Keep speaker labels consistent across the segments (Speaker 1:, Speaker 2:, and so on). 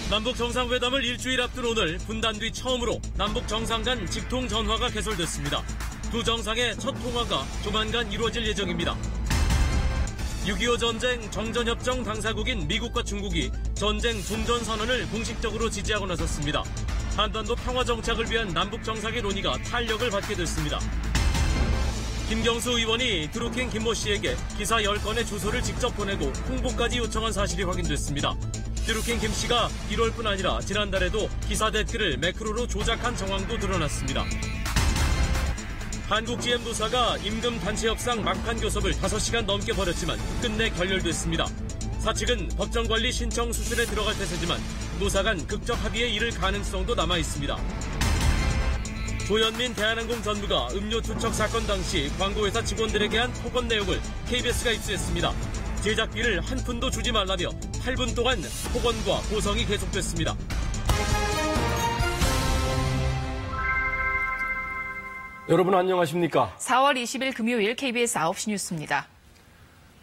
Speaker 1: 남북 정상회담을 일주일 앞둔 오늘 분단 뒤 처음으로 남북 정상 간 직통 전화가 개설됐습니다. 두 정상의 첫 통화가 조만간 이루어질 예정입니다. 6.25 전쟁 정전협정 당사국인 미국과 중국이 전쟁 종전선언을 공식적으로 지지하고 나섰습니다. 한반도 평화 정착을 위한 남북 정상의 논의가 탄력을 받게 됐습니다. 김경수 의원이 드루킹 김모 씨에게 기사 10건의 주소를 직접 보내고 홍보까지 요청한 사실이 확인됐습니다. 드루킹 김 씨가 1월뿐 아니라 지난달에도 기사 댓글을 매크로로 조작한 정황도 드러났습니다. 한국 GM 노사가 임금 단체 협상 막판 교섭을 5시간 넘게 벌였지만 끝내 결렬됐습니다. 사측은 법정 관리 신청 수순에 들어갈 태세지만 노사 간 극적 합의에 이를 가능성도 남아 있습니다. 조현민 대한항공 전무가 음료 투척 사건 당시 광고회사 직원들에게 한 폭언 내용을 KBS가 입수했습니다. 제작비를 한 푼도 주지 말라며 8분 동안 폭언과 고성이 계속됐습니다.
Speaker 2: 여러분 안녕하십니까?
Speaker 3: 4월 20일 금요일 KBS 9시 뉴스입니다.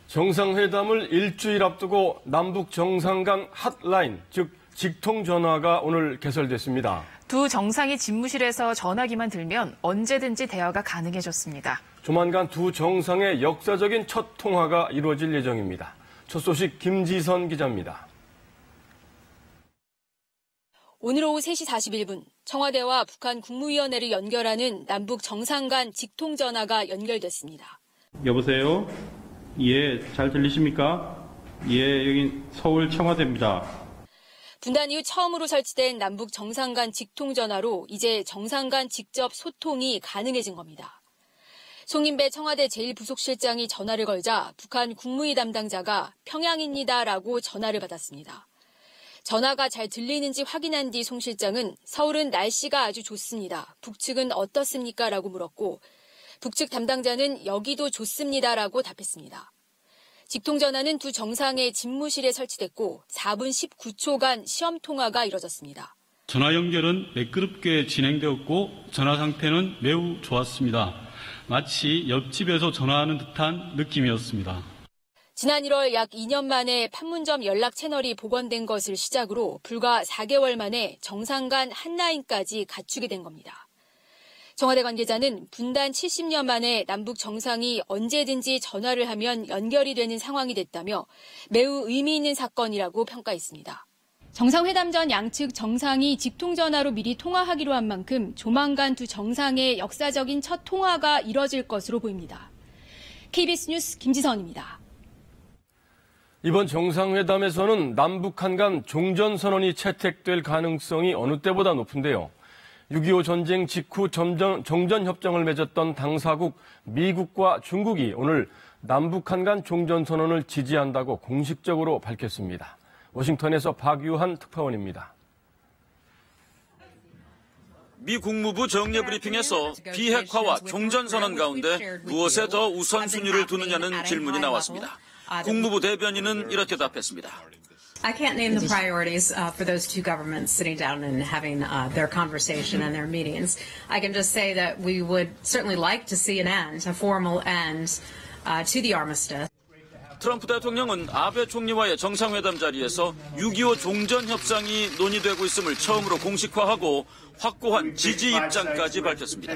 Speaker 2: 정상회담을 일주일 앞두고 남북 정상 간 핫라인, 즉 직통 전화가 오늘 개설됐습니다.
Speaker 3: 두 정상이 집무실에서 전화기만 들면 언제든지 대화가 가능해졌습니다.
Speaker 2: 조만간 두 정상의 역사적인 첫 통화가 이루어질 예정입니다. 첫 소식 김지선 기자입니다.
Speaker 4: 오늘 오후 3시 41분 청와대와 북한 국무위원회를 연결하는 남북 정상 간 직통 전화가 연결됐습니다.
Speaker 5: 여보세요? 예, 잘 들리십니까? 예, 여기 서울 청와대입니다.
Speaker 4: 분단 이후 처음으로 설치된 남북 정상 간 직통 전화로 이제 정상 간 직접 소통이 가능해진 겁니다. 송인배 청와대 제1부속실장이 전화를 걸자 북한 국무위 담당자가 평양입니다라고 전화를 받았습니다. 전화가 잘 들리는지 확인한 뒤 송 실장은 서울은 날씨가 아주 좋습니다. 북측은 어떻습니까? 라고 물었고 북측 담당자는 여기도 좋습니다라고 답했습니다. 직통전화는 두 정상의 집무실에 설치됐고 4분 19초간 시험 통화가 이뤄졌습니다.
Speaker 5: 전화 연결은 매끄럽게 진행되었고 전화 상태는 매우 좋았습니다. 마치 옆집에서 전화하는 듯한 느낌이었습니다.
Speaker 4: 지난 1월 약 2년 만에 판문점 연락 채널이 복원된 것을 시작으로 불과 4개월 만에 정상 간 핫라인까지 갖추게 된 겁니다. 청와대 관계자는 분단 70년 만에 남북 정상이 언제든지 전화를 하면 연결이 되는 상황이 됐다며 매우 의미 있는 사건이라고 평가했습니다. 정상회담 전 양측 정상이 직통전화로 미리 통화하기로 한 만큼 조만간 두 정상의 역사적인 첫 통화가 이뤄질 것으로 보입니다. KBS 뉴스 김지선입니다.
Speaker 2: 이번 정상회담에서는 남북한 간 종전선언이 채택될 가능성이 어느 때보다 높은데요. 6.25 전쟁 직후 정전협정을 맺었던 당사국 미국과 중국이 오늘 남북한 간 종전선언을 지지한다고 공식적으로 밝혔습니다. 워싱턴에서 박유한 특파원입니다.
Speaker 6: 미 국무부 정례 브리핑에서 비핵화와 종전선언 가운데 무엇에 더 우선순위를 두느냐는 질문이 나왔습니다. 국무부 대변인은 이렇게 답했습니다.
Speaker 7: I can't name the priorities for those two governments sitting down and having their conversation and their meetings. I can just say that we would certainly like to see an end, a formal end to the armistice.
Speaker 6: 트럼프 대통령은 아베 총리와의 정상회담 자리에서 6.25 종전협상이 논의되고 있음을 처음으로 공식화하고 확고한 지지 입장까지 밝혔습니다.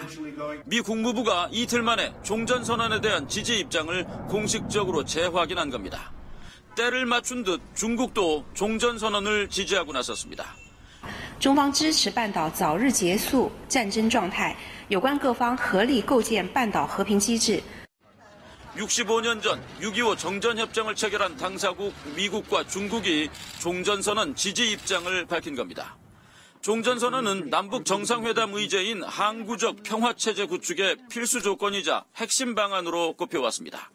Speaker 6: 미 국무부가 이틀 만에 종전선언에 대한 지지 입장을 공식적으로 재확인한 겁니다. 때를 맞춘 듯 중국도 종전선언을 지지하고 나섰습니다.
Speaker 8: 中方支持半岛早日结束战争状态，有关各方合力构建半岛和平机制。
Speaker 6: 65년 전 6.25 정전협정을 체결한 당사국 미국과 중국이 종전선언 지지 입장을 밝힌 겁니다. 종전선언은 남북 정상회담 의제인 항구적 평화체제 구축의 필수 조건이자 핵심 방안으로 꼽혀왔습니다.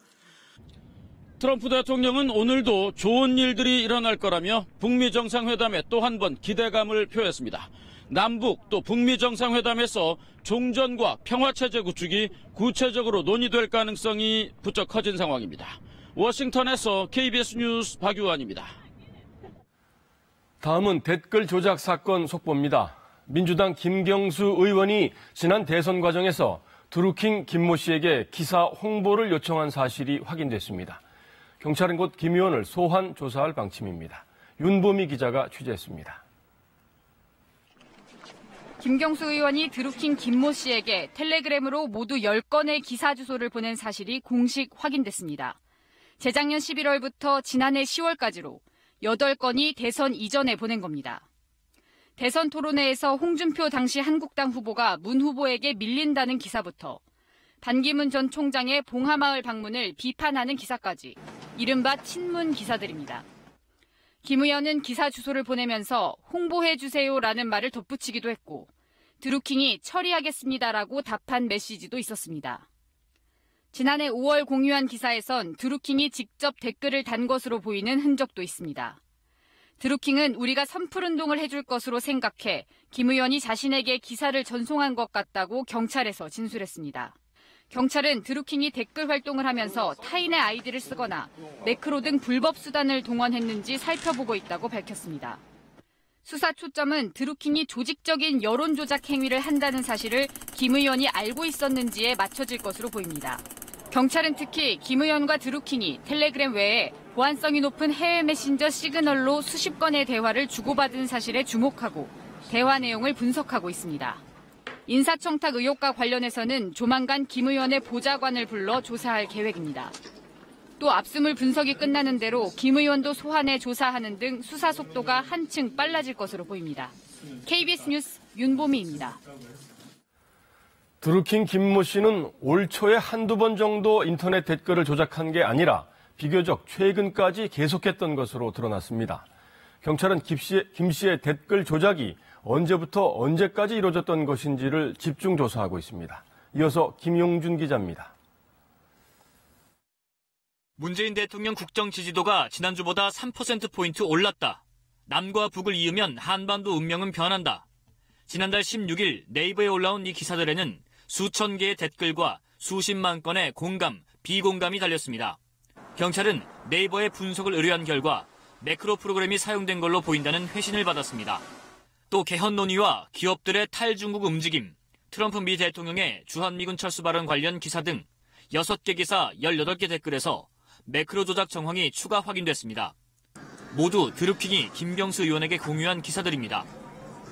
Speaker 6: 트럼프 대통령은 오늘도 좋은 일들이 일어날 거라며 북미 정상회담에 또 한 번 기대감을 표했습니다. 남북 또 북미 정상회담에서 종전과 평화체제 구축이 구체적으로 논의될 가능성이 부쩍 커진 상황입니다. 워싱턴에서 KBS 뉴스 박유환입니다.
Speaker 2: 다음은 댓글 조작 사건 속보입니다. 민주당 김경수 의원이 지난 대선 과정에서 드루킹 김모 씨에게 기사 홍보를 요청한 사실이 확인됐습니다. 경찰은 곧 김 의원을 소환 조사할 방침입니다. 윤보미 기자가 취재했습니다.
Speaker 9: 김경수 의원이 드루킹 김모 씨에게 텔레그램으로 모두 10건의 기사 주소를 보낸 사실이 공식 확인됐습니다. 재작년 11월부터 지난해 10월까지로 8건이 대선 이전에 보낸 겁니다. 대선 토론회에서 홍준표 당시 한국당 후보가 문 후보에게 밀린다는 기사부터 반기문 전 총장의 봉하마을 방문을 비판하는 기사까지 이른바 친문 기사들입니다. 김 의원은 기사 주소를 보내면서 홍보해주세요라는 말을 덧붙이기도 했고 드루킹이 처리하겠습니다라고 답한 메시지도 있었습니다. 지난해 5월 공유한 기사에선 드루킹이 직접 댓글을 단 것으로 보이는 흔적도 있습니다. 드루킹은 우리가 선풀운동을 해줄 것으로 생각해 김 의원이 자신에게 기사를 전송한 것 같다고 경찰에서 진술했습니다. 경찰은 드루킹이 댓글 활동을 하면서 타인의 아이디를 쓰거나 매크로 등 불법 수단을 동원했는지 살펴보고 있다고 밝혔습니다. 수사 초점은 드루킹이 조직적인 여론 조작 행위를 한다는 사실을 김 의원이 알고 있었는지에 맞춰질 것으로 보입니다. 경찰은 특히 김 의원과 드루킹이 텔레그램 외에 보안성이 높은 해외 메신저 시그널로 수십 건의 대화를 주고받은 사실에 주목하고 대화 내용을 분석하고 있습니다. 인사청탁 의혹과 관련해서는 조만간 김 의원의 보좌관을 불러 조사할 계획입니다. 또 압수물 분석이 끝나는 대로 김 의원도 소환해 조사하는 등 수사 속도가 한층 빨라질 것으로 보입니다. KBS 뉴스 윤보미입니다.
Speaker 2: 드루킹 김모 씨는 올 초에 한두 번 정도 인터넷 댓글을 조작한 게 아니라 비교적 최근까지 계속했던 것으로 드러났습니다. 경찰은 김 씨의 댓글 조작이 언제부터 언제까지 이루어졌던 것인지를 집중 조사하고 있습니다. 이어서 김용준 기자입니다.
Speaker 1: 문재인 대통령 국정 지지도가 지난주보다 3%포인트 올랐다. 남과 북을 이으면 한반도 운명은 변한다. 지난달 16일 네이버에 올라온 이 기사들에는 수천 개의 댓글과 수십만 건의 공감, 비공감이 달렸습니다. 경찰은 네이버의 분석을 의뢰한 결과 매크로 프로그램이 사용된 걸로 보인다는 회신을 받았습니다. 또 개헌 논의와 기업들의 탈중국 움직임, 트럼프 미 대통령의 주한미군 철수 발언 관련 기사 등 6개 기사 18개 댓글에서 매크로 조작 정황이 추가 확인됐습니다. 모두 드루킹이 김경수 의원에게 공유한 기사들입니다.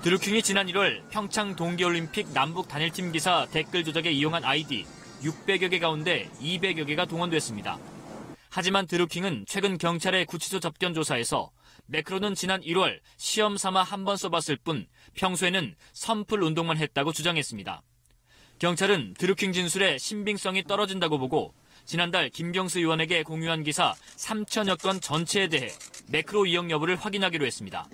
Speaker 1: 드루킹이 지난 1월 평창 동계올림픽 남북 단일팀 기사 댓글 조작에 이용한 아이디 600여 개 가운데 200여 개가 동원됐습니다. 하지만 드루킹은 최근 경찰의 구치소 접견 조사에서 매크로는 지난 1월 시험 삼아 한 번 써봤을 뿐 평소에는 선풀 운동만 했다고 주장했습니다. 경찰은 드루킹 진술의 신빙성이 떨어진다고 보고 지난달 김경수 의원에게 공유한 기사 3천여 건 전체에 대해 매크로 이용 여부를 확인하기로 했습니다.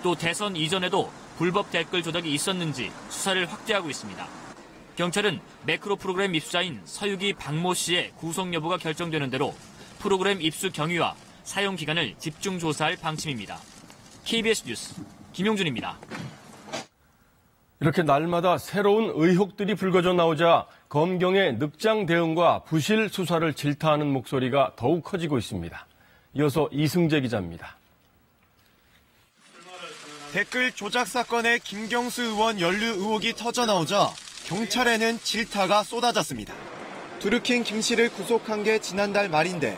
Speaker 1: 또 대선 이전에도 불법 댓글 조작이 있었는지 수사를 확대하고 있습니다. 경찰은 매크로 프로그램 입수자인 서유기 박모 씨의 구속 여부가 결정되는 대로 프로그램 입수 경위와 사용 기간을 집중 조사할 방침입니다. KBS 뉴스 김용준입니다.
Speaker 2: 이렇게 날마다 새로운 의혹들이 불거져 나오자 검경의 늑장 대응과 부실 수사를 질타하는 목소리가 더욱 커지고 있습니다. 이어서 이승재 기자입니다.
Speaker 10: 댓글 조작 사건의 김경수 의원 연루 의혹이 터져나오자 경찰에는 질타가 쏟아졌습니다. 드루킹 김 씨를 구속한 게 지난달 말인데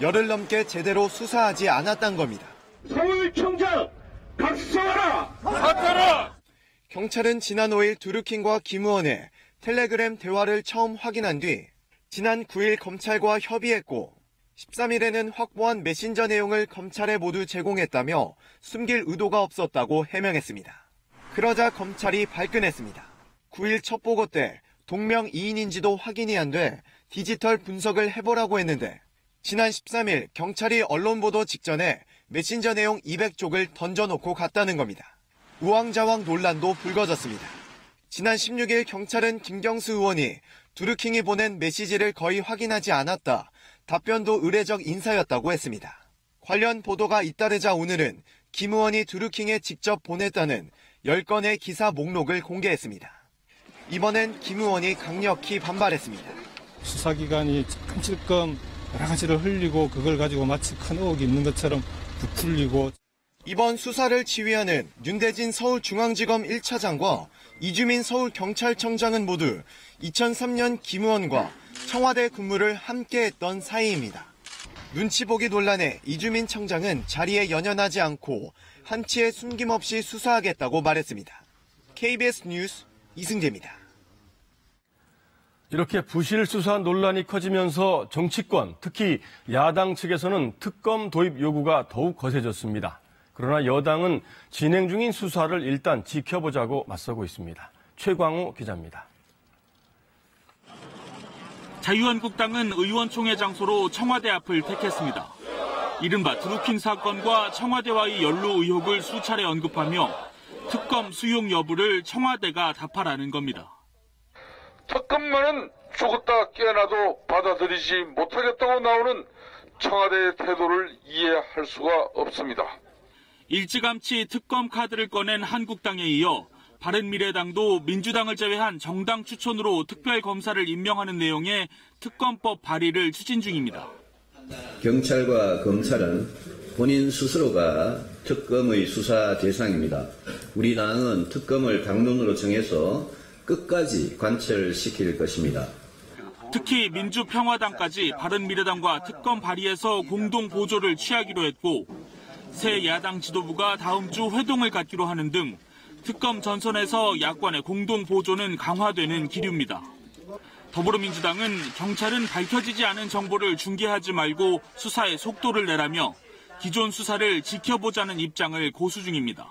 Speaker 10: 열흘 넘게 제대로 수사하지 않았단 겁니다.
Speaker 11: 서울청장 각성하라! 사퇴하라!
Speaker 10: 경찰은 지난 5일 드루킹과 김 의원의 텔레그램 대화를 처음 확인한 뒤 지난 9일 검찰과 협의했고 13일에는 확보한 메신저 내용을 검찰에 모두 제공했다며 숨길 의도가 없었다고 해명했습니다. 그러자 검찰이 발끈했습니다. 9일 첫 보고 때 동명이인인지도 확인이 안 돼 디지털 분석을 해보라고 했는데 지난 13일 경찰이 언론 보도 직전에 메신저 내용 200쪽을 던져놓고 갔다는 겁니다. 우왕좌왕 논란도 불거졌습니다. 지난 16일 경찰은 김경수 의원이 드루킹이 보낸 메시지를 거의 확인하지 않았다. 답변도 의례적 인사였다고 했습니다. 관련 보도가 잇따르자 오늘은 김 의원이 드루킹에 직접 보냈다는 10건의 기사 목록을 공개했습니다. 이번엔 김 의원이 강력히 반발했습니다.
Speaker 12: 수사기관이 끔찍끔 여러 가지를 흘리고 그걸 가지고 마치 큰 의혹이 있는 것처럼 부풀리고
Speaker 10: 이번 수사를 지휘하는 윤대진 서울중앙지검 1차장과 이주민 서울경찰청장은 모두 2003년 김 의원과 청와대 근무를 함께했던 사이입니다. 눈치 보기 논란에 이주민 청장은 자리에 연연하지 않고 한치의 숨김없이 수사하겠다고 말했습니다. KBS 뉴스 이승재입니다.
Speaker 2: 이렇게 부실 수사 논란이 커지면서 정치권, 특히 야당 측에서는 특검 도입 요구가 더욱 거세졌습니다. 그러나 여당은 진행 중인 수사를 일단 지켜보자고 맞서고 있습니다. 최광우 기자입니다.
Speaker 13: 자유한국당은 의원총회 장소로 청와대 앞을 택했습니다. 이른바 드루킹 사건과 청와대와의 연루 의혹을 수차례 언급하며 특검 수용 여부를 청와대가 답하라는 겁니다.
Speaker 11: 특검만은 죽었다 깨어나도 받아들이지 못하겠다고 나오는 청와대의 태도를 이해할 수가 없습니다.
Speaker 13: 일찌감치 특검 카드를 꺼낸 한국당에 이어 바른미래당도 민주당을 제외한 정당 추천으로 특별검사를 임명하는 내용의 특검법 발의를 추진 중입니다.
Speaker 14: 경찰과 검찰은 본인 스스로가 특검의 수사 대상입니다. 우리 당은 특검을 당론으로 정해서 끝까지 관철시킬 것입니다.
Speaker 13: 특히 민주평화당까지 바른미래당과 특검 발의에서 공동 보조를 취하기로 했고 새 야당 지도부가 다음 주 회동을 갖기로 하는 등 특검 전선에서 야권의 공동 보조는 강화되는 기류입니다. 더불어민주당은 경찰은 밝혀지지 않은 정보를 중개하지 말고 수사에 속도를 내라며 기존 수사를 지켜보자는 입장을 고수 중입니다.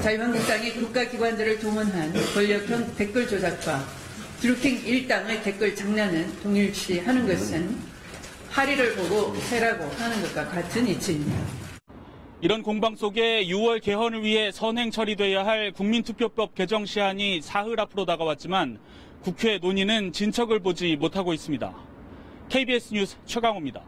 Speaker 15: 자유한국당이 국가기관들을 동원한 권력형 댓글 조작과 드루킹 일당의 댓글 장난은 동일시하는 것은 하리를 보고 해라고 하는 것과 같은 이치입니다.
Speaker 13: 이런 공방 속에 6월 개헌을 위해 선행 처리돼야 할 국민투표법 개정 시한이 사흘 앞으로 다가왔지만 국회 논의는 진척을 보지 못하고 있습니다. KBS 뉴스 최강호입니다.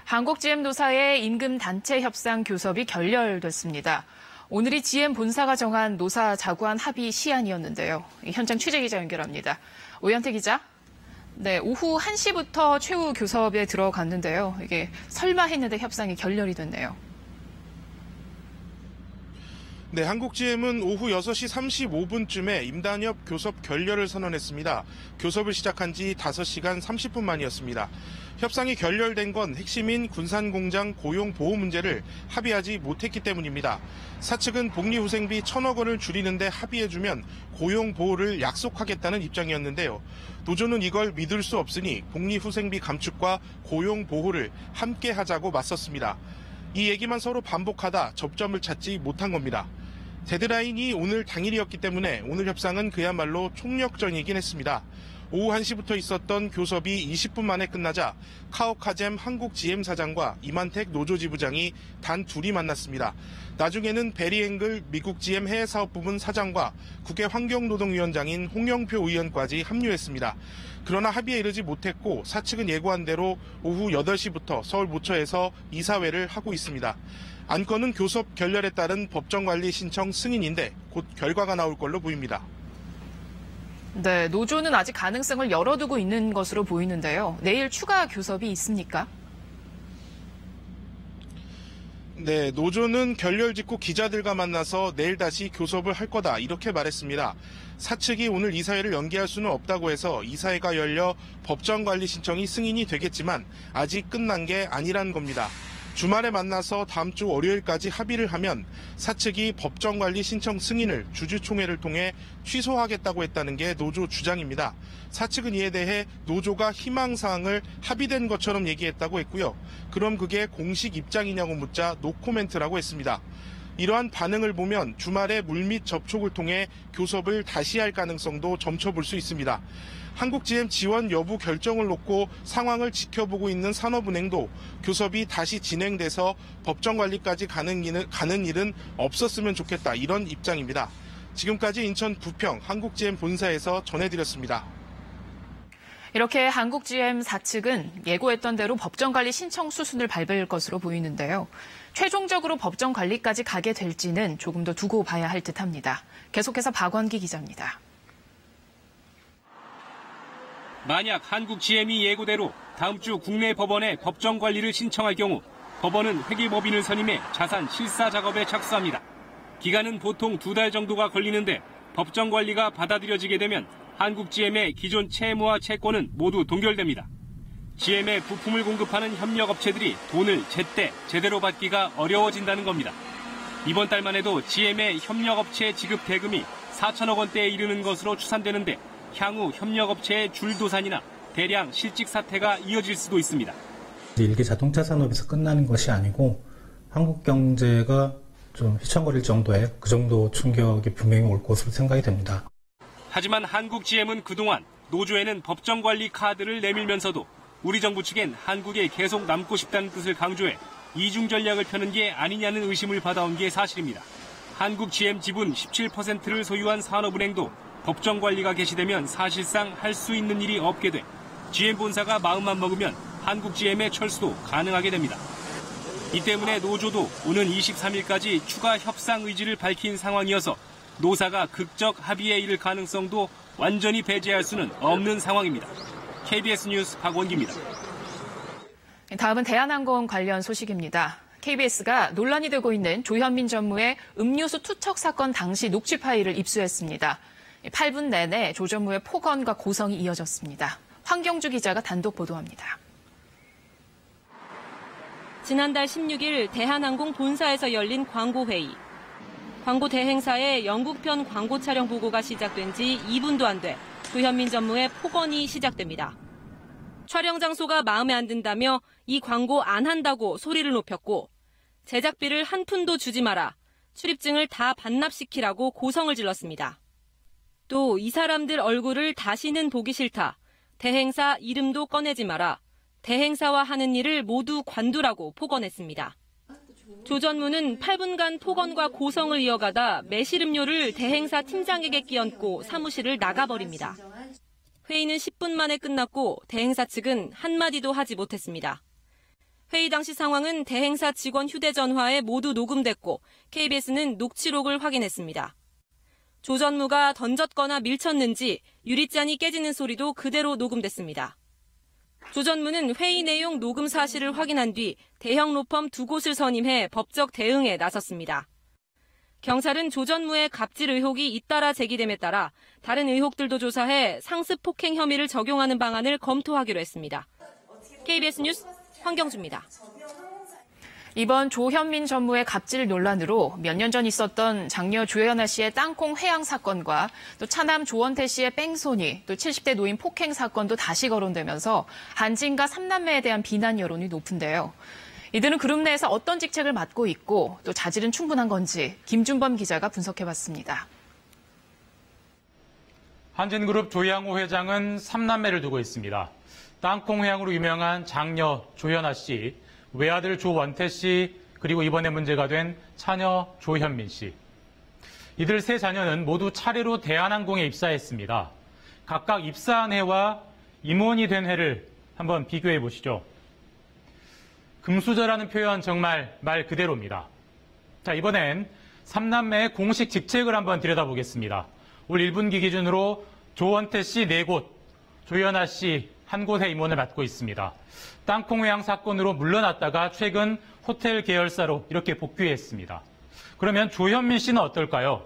Speaker 3: 한국 GM 노사의 임금 단체 협상 교섭이 결렬됐습니다. 오늘이 GM 본사가 정한 노사 자구안 합의 시한이었는데요. 현장 취재기자 연결합니다. 오현태 기자. 네, 오후 1시부터 최후 교섭에 들어갔는데요. 이게 설마 했는데 협상이 결렬이 됐네요.
Speaker 16: 네, 한국GM은 오후 6시 35분쯤에 임단협 교섭 결렬을 선언했습니다. 교섭을 시작한 지 5시간 30분 만이었습니다. 협상이 결렬된 건 핵심인 군산공장 고용보호 문제를 합의하지 못했기 때문입니다. 사측은 복리후생비 1,000억 원을 줄이는데 합의해주면 고용보호를 약속하겠다는 입장이었는데요. 노조는 이걸 믿을 수 없으니 복리후생비 감축과 고용보호를 함께 하자고 맞섰습니다. 이 얘기만 서로 반복하다 접점을 찾지 못한 겁니다. 데드라인이 오늘 당일이었기 때문에 오늘 협상은 그야말로 총력전이긴 했습니다. 오후 1시부터 있었던 교섭이 20분 만에 끝나자 카오카잼 한국 GM 사장과 이만택 노조 지부장이 단 둘이 만났습니다. 나중에는 베리앵글 미국 GM 해외사업부문 사장과 국회 환경노동위원장인 홍영표 의원까지 합류했습니다. 그러나 합의에 이르지 못했고 사측은 예고한 대로 오후 8시부터 서울 모처에서 이사회를 하고 있습니다. 안건은 교섭 결렬에 따른 법정관리 신청 승인인데 곧 결과가 나올 걸로 보입니다.
Speaker 3: 네, 노조는 아직 가능성을 열어두고 있는 것으로 보이는데요. 내일 추가 교섭이 있습니까?
Speaker 16: 네, 노조는 결렬 직후 기자들과 만나서 내일 다시 교섭을 할 거다 이렇게 말했습니다. 사측이 오늘 이사회를 연기할 수는 없다고 해서 이사회가 열려 법정관리 신청이 승인이 되겠지만 아직 끝난 게 아니란 겁니다. 주말에 만나서 다음 주 월요일까지 합의를 하면 사측이 법정관리 신청 승인을 주주총회를 통해 취소하겠다고 했다는 게 노조 주장입니다. 사측은 이에 대해 노조가 희망사항을 합의된 것처럼 얘기했다고 했고요. 그럼 그게 공식 입장이냐고 묻자 노코멘트라고 했습니다. 이러한 반응을 보면 주말에 물밑 접촉을 통해 교섭을 다시 할 가능성도 점쳐볼 수 있습니다. 한국GM 지원 여부 결정을 놓고 상황을 지켜보고 있는 산업은행도 교섭이 다시 진행돼서 법정관리까지 가는 일은 없었으면 좋겠다 이런 입장입니다. 지금까지 인천 부평 한국GM 본사에서 전해드렸습니다.
Speaker 3: 이렇게 한국GM 사측은 예고했던 대로 법정관리 신청 수순을 밟을 것으로 보이는데요. 최종적으로 법정관리까지 가게 될지는 조금 더 두고 봐야 할 듯합니다. 계속해서 박원기 기자입니다.
Speaker 17: 만약 한국GM이 예고대로 다음 주 국내 법원에 법정관리를 신청할 경우 법원은 회계법인을 선임해 자산 실사 작업에 착수합니다. 기간은 보통 2달 정도가 걸리는데 법정관리가 받아들여지게 되면 한국GM의 기존 채무와 채권은 모두 동결됩니다. GM에 부품을 공급하는 협력업체들이 돈을 제때 제대로 받기가 어려워진다는 겁니다. 이번 달만 해도 GM의 협력업체 지급 대금이 4천억 원대에 이르는 것으로 추산되는데 향후 협력업체의 줄도산이나 대량 실직 사태가 이어질 수도 있습니다.
Speaker 18: 일개 자동차 산업에서 끝나는 것이 아니고 한국 경제가 좀 휘청거릴 정도의 그 정도 충격이 분명히 올 것으로 생각이 됩니다.
Speaker 17: 하지만 한국 GM은 그동안 노조에는 법정 관리 카드를 내밀면서도 우리 정부 측엔 한국에 계속 남고 싶다는 뜻을 강조해 이중 전략을 펴는 게 아니냐는 의심을 받아온 게 사실입니다. 한국 GM 지분 17%를 소유한 산업은행도 법정 관리가 개시되면 사실상 할 수 있는 일이 없게 돼 GM 본사가 마음만 먹으면 한국 GM의 철수도 가능하게 됩니다. 이 때문에 노조도 오는 23일까지 추가 협상 의지를 밝힌 상황이어서 노사가 극적 합의에 이를 가능성도 완전히 배제할 수는 없는 상황입니다. KBS 뉴스 박원기입니다.
Speaker 3: 다음은 대한항공 관련 소식입니다. KBS가 논란이 되고 있는 조현민 전무의 음료수 투척 사건 당시 녹취 파일을 입수했습니다. 8분 내내 조 전무의 폭언과 고성이 이어졌습니다. 황경주 기자가 단독 보도합니다.
Speaker 19: 지난달 16일 대한항공 본사에서 열린 광고회의. 광고 대행사의 영국편 광고 촬영 보고가 시작된 지 2분도 안 돼 조현민 전무의 폭언이 시작됩니다. 촬영 장소가 마음에 안 든다며 이 광고 안 한다고 소리를 높였고 제작비를 한 푼도 주지 마라, 출입증을 다 반납시키라고 고성을 질렀습니다. 또 이 사람들 얼굴을 다시는 보기 싫다, 대행사 이름도 꺼내지 마라, 대행사와 하는 일을 모두 관두라고 폭언했습니다. 조 전무는 8분간 폭언과 고성을 이어가다 매실음료를 대행사 팀장에게 끼얹고 사무실을 나가버립니다. 회의는 10분 만에 끝났고 대행사 측은 한마디도 하지 못했습니다. 회의 당시 상황은 대행사 직원 휴대전화에 모두 녹음됐고 KBS는 녹취록을 확인했습니다. 조 전무가 던졌거나 밀쳤는지 유리잔이 깨지는 소리도 그대로 녹음됐습니다. 조 전무는 회의 내용 녹음 사실을 확인한 뒤 대형 로펌 2곳을 선임해 법적 대응에 나섰습니다. 경찰은 조 전무의 갑질 의혹이 잇따라 제기됨에 따라 다른 의혹들도 조사해 상습 폭행 혐의를 적용하는 방안을 검토하기로 했습니다. KBS 뉴스 황경주입니다.
Speaker 3: 이번 조현민 전무의 갑질 논란으로 몇 년 전 있었던 장녀 조연아 씨의 땅콩 회항 사건과 또 차남 조원태 씨의 뺑소니, 또 70대 노인 폭행 사건도 다시 거론되면서 한진과 3남매에 대한 비난 여론이 높은데요. 이들은 그룹 내에서 어떤 직책을 맡고 있고 또 자질은 충분한 건지 김준범 기자가 분석해봤습니다.
Speaker 20: 한진그룹 조양호 회장은 3남매를 두고 있습니다. 땅콩 회항으로 유명한 장녀 조연아 씨, 외아들 조원태 씨, 그리고 이번에 문제가 된 차녀 조현민 씨. 이들 세 자녀는 모두 차례로 대한항공에 입사했습니다. 각각 입사한 해와 임원이 된 해를 한번 비교해 보시죠. 금수저라는 표현 정말 말 그대로입니다. 자, 이번엔 3남매의 공식 직책을 한번 들여다보겠습니다. 올 1분기 기준으로 조원태 씨 4곳, 조연아 씨 1곳의 임원을 맡고 있습니다. 땅콩 회항 사건으로 물러났다가 최근 호텔 계열사로 이렇게 복귀했습니다. 그러면 조현민 씨는 어떨까요?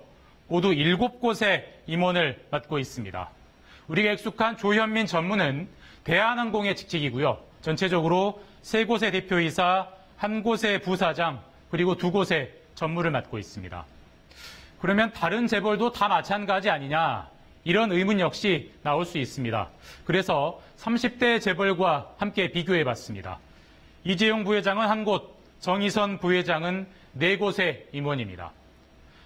Speaker 20: 모두 7곳의 임원을 맡고 있습니다. 우리가 익숙한 조현민 전무는 대한항공의 직책이고요. 전체적으로 3곳의 대표이사, 1곳의 부사장, 그리고 2곳의 전무를 맡고 있습니다. 그러면 다른 재벌도 다 마찬가지 아니냐? 이런 의문 역시 나올 수 있습니다. 그래서 30대 재벌과 함께 비교해봤습니다. 이재용 부회장은 1곳, 정의선 부회장은 4곳의 임원입니다.